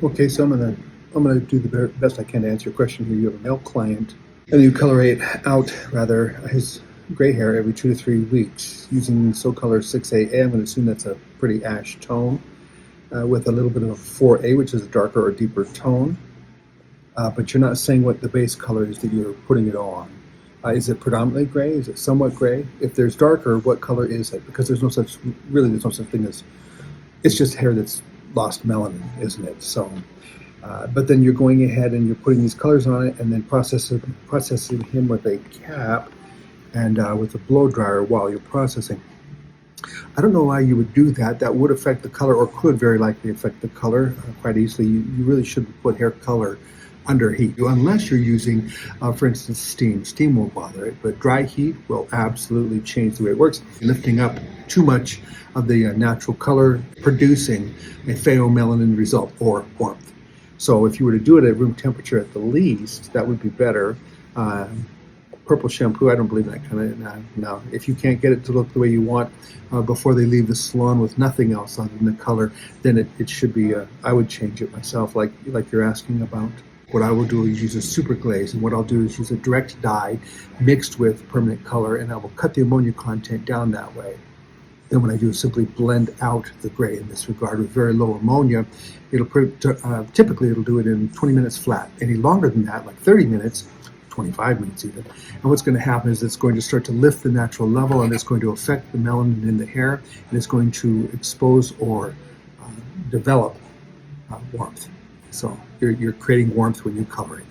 Okay, so I'm gonna do the best I can to answer your question here. You have a male client, and you colorate out rather his gray hair every 2 to 3 weeks using SoColor 6AA. I'm going to assume that's a pretty ash tone with a little bit of a 4A, which is a darker or deeper tone. But you're not saying what the base color is that you're putting it on. Is it predominantly gray? Is it somewhat gray? If there's darker, what color is it? Because there's no such thing as, it's just hair that's lost melanin, isn't it? So, but then you're going ahead and you're putting these colors on it and then processing him with a cap and with a blow dryer while you're processing. I don't know why you would do that. That would affect the color, or could very likely affect the color quite easily. You really shouldn't put hair color under heat, unless you're using, for instance, steam. Steam won't bother it, but dry heat will absolutely change the way it works, lifting up too much of the natural color, producing a pheomelanin result, or warmth. So if you were to do it at room temperature at the least, that would be better. Purple shampoo, I don't believe in that kind of, no. If you can't get it to look the way you want before they leave the salon with nothing else other than the color, then it should be, I would change it myself, like you're asking about. What I will do is use a super glaze, and what I'll do is use a direct dye mixed with permanent color, and I will cut the ammonia content down that way. Then what I do is simply blend out the gray in this regard with very low ammonia. Typically it'll do it in 20 minutes flat. Any longer than that, like 30 minutes, 25 minutes even. And what's going to happen is it's going to start to lift the natural level, and it's going to affect the melanin in the hair, and it's going to expose or develop warmth. So you're creating warmth when you color it.